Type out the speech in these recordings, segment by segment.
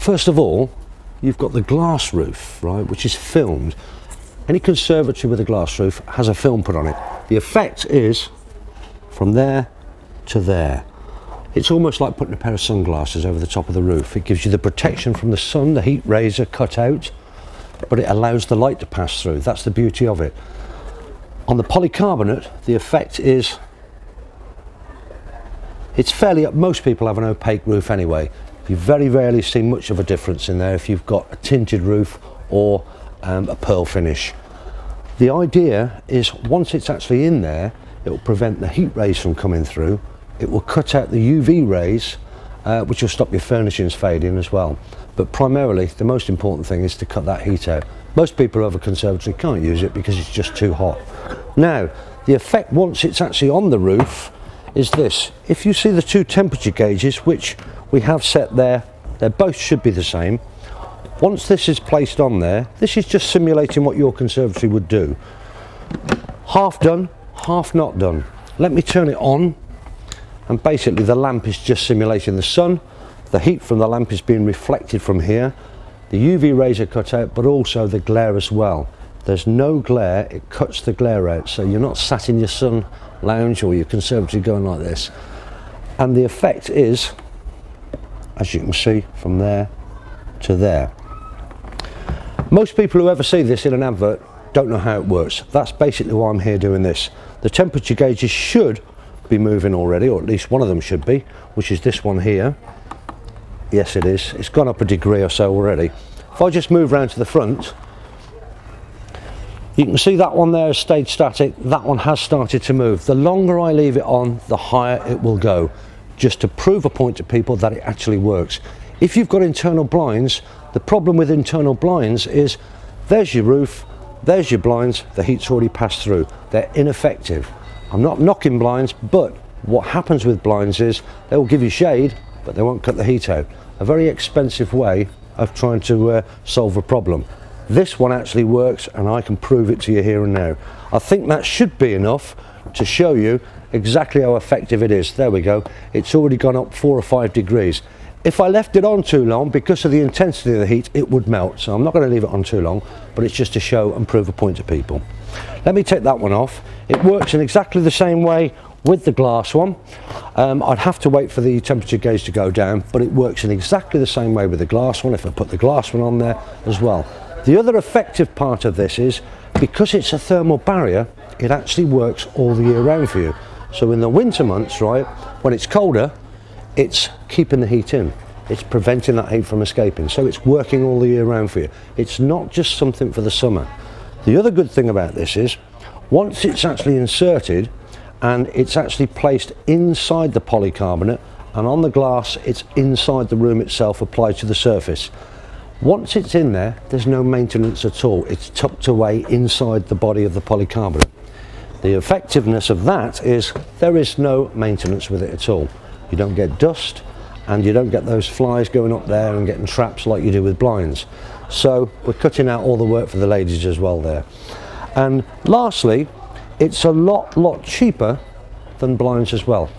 first of all, you've got the glass roof, right, which is filmed. Any conservatory with a glass roof has a film put on it. The effect is from there to there. It's almost like putting a pair of sunglasses over the top of the roof. It gives you the protection from the sun, the heat rays are cut out, but it allows the light to pass through. That's the beauty of it. On the polycarbonate, the effect is, it's fairly, most people have an opaque roof anyway. You very rarely see much of a difference in there if you've got a tinted roof or a pearl finish. The idea is once it's actually in there, it will prevent the heat rays from coming through. It will cut out the UV rays, which will stop your furnishings fading as well. But primarily, the most important thing is to cut that heat out. Most people who have a conservatory can't use it because it's just too hot. Now, the effect once it's actually on the roof is this. If you see the two temperature gauges, which we have set there, they both should be the same. Once this is placed on there, this is just simulating what your conservatory would do. Half done, half not done. Let me turn it on, and basically the lamp is just simulating the sun. The heat from the lamp is being reflected from here. The UV rays are cut out, but also the glare as well. There's no glare, it cuts the glare out, so you're not sat in your sun lounge or your conservatory going like this. And the effect is, as you can see, from there to there. Most people who ever see this in an advert don't know how it works. That's basically why I'm here doing this. The temperature gauges should be moving already, or at least one of them should be, which is this one here. Yes, it is. It's gone up a degree or so already. If I just move round to the front, you can see that one there has stayed static. That one has started to move. The longer I leave it on, the higher it will go, just to prove a point to people that it actually works. If you've got internal blinds, the problem with internal blinds is there's your roof, there's your blinds, the heat's already passed through. They're ineffective. I'm not knocking blinds, but what happens with blinds is they will give you shade, but they won't cut the heat out. A very expensive way of trying to solve a problem. This one actually works, and I can prove it to you here and now. I think that should be enough to show you exactly how effective it is. There we go. It's already gone up 4 or 5 degrees. If I left it on too long, because of the intensity of the heat, it would melt. So I'm not going to leave it on too long, but it's just to show and prove a point to people. Let me take that one off. It works in exactly the same way with the glass one. I'd have to wait for the temperature gauge to go down, but it works in exactly the same way with the glass one if I put the glass one on there as well. The other effective part of this is, because it's a thermal barrier, it actually works all the year round for you. So in the winter months, right, when it's colder, it's keeping the heat in. It's preventing that heat from escaping. So it's working all the year round for you. It's not just something for the summer. The other good thing about this is, once it's actually inserted and it's actually placed inside the polycarbonate, and on the glass it's inside the room itself applied to the surface. Once it's in there, there's no maintenance at all. It's tucked away inside the body of the polycarbonate. The effectiveness of that is there is no maintenance with it at all. You don't get dust, and you don't get those flies going up there and getting traps like you do with blinds. So we're cutting out all the work for the ladies as well there. And lastly, it's a lot cheaper than blinds as well.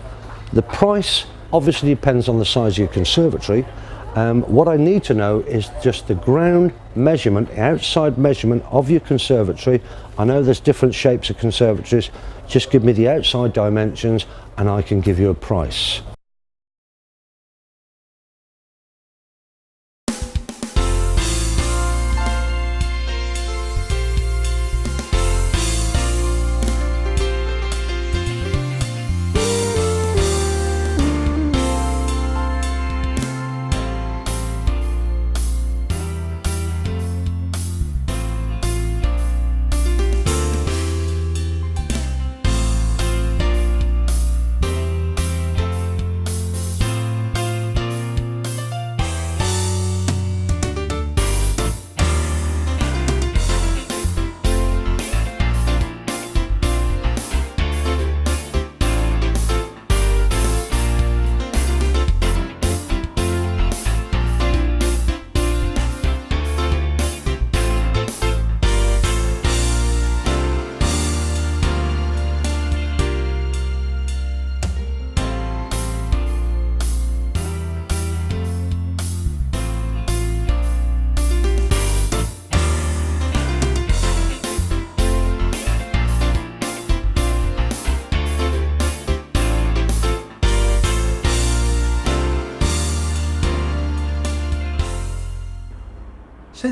The price obviously depends on the size of your conservatory. What I need to know is just the ground measurement, outside measurement of your conservatory. I know there's different shapes of conservatories. Just give me the outside dimensions and I can give you a price.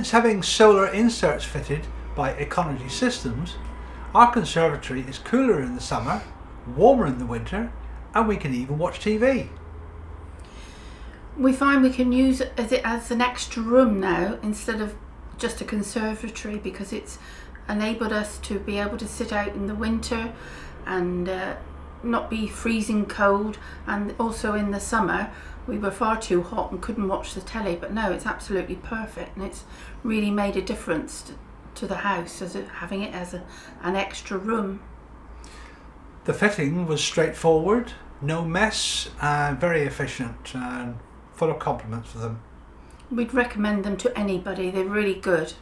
Since having solar inserts fitted by Econergy Systems, our conservatory is cooler in the summer, warmer in the winter, and we can even watch TV. We find we can use it as an extra room now instead of just a conservatory, because it's enabled us to be able to sit out in the winter and not be freezing cold, and also in the summer we were far too hot and couldn't watch the telly, but no, it's absolutely perfect, and it's really made a difference to the house as having it as an extra room. The fitting was straightforward, no mess, and very efficient, and full of compliments for them. We'd recommend them to anybody, they're really good.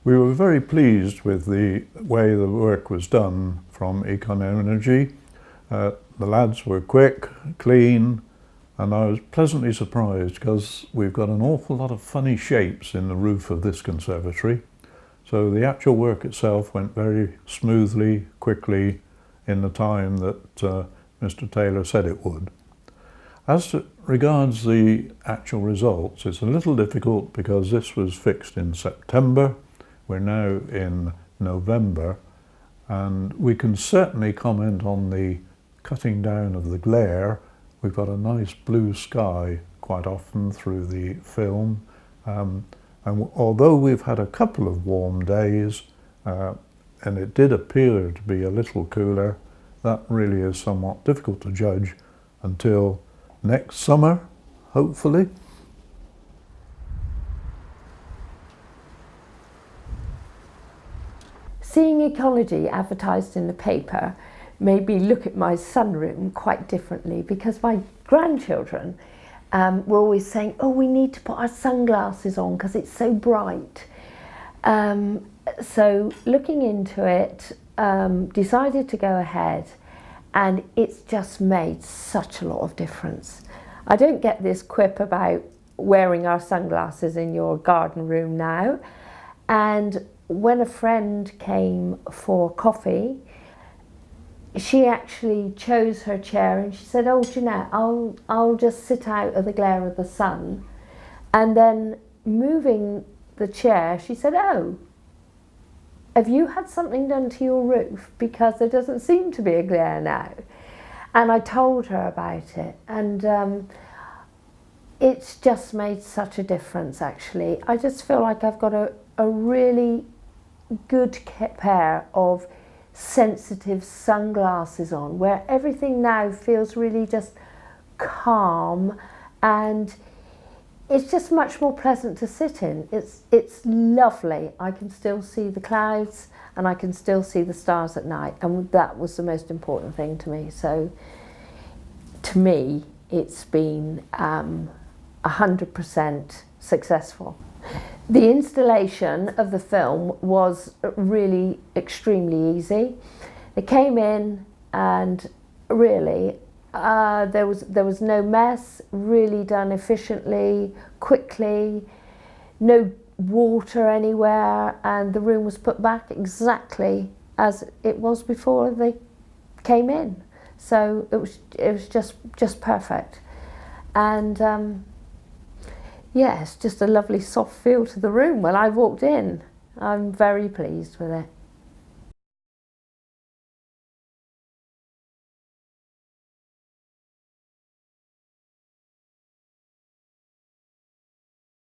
We were very pleased with the way the work was done from Econergy. The lads were quick, clean, and I was pleasantly surprised because we've got an awful lot of funny shapes in the roof of this conservatory. So the actual work itself went very smoothly, quickly, in the time that Mr. Taylor said it would. As regards the actual results, it's a little difficult because this was fixed in September. We're now in November, and we can certainly comment on the cutting down of the glare. We've got a nice blue sky quite often through the film, and although we've had a couple of warm days and it did appear to be a little cooler, that really is somewhat difficult to judge until next summer, hopefully. Seeing ecology advertised in the paper made me look at my sunroom quite differently, because my grandchildren were always saying, oh, we need to put our sunglasses on because it's so bright. So looking into it, decided to go ahead, and it's just made such a lot of difference. I don't get this quip about wearing our sunglasses in your garden room now, and when a friend came for coffee, she actually chose her chair and she said, oh, Jeanette, I'll just sit out of the glare of the sun. And then moving the chair, she said, oh, have you had something done to your roof? Because there doesn't seem to be a glare now. And I told her about it, and it's just made such a difference, actually. I just feel like I've got a really good pair of sensitive sunglasses on, where everything now feels really just calm, and it's just much more pleasant to sit in. It's lovely. I can still see the clouds and I can still see the stars at night, and that was the most important thing to me. So to me, it's been 100% successful. The installation of the film was really extremely easy. It came in and really there was no mess, really done efficiently, quickly, no water anywhere, and the room was put back exactly as it was before they came in. So it was just perfect. And yeah, it's just a lovely soft feel to the room when I walked in. I'm very pleased with it.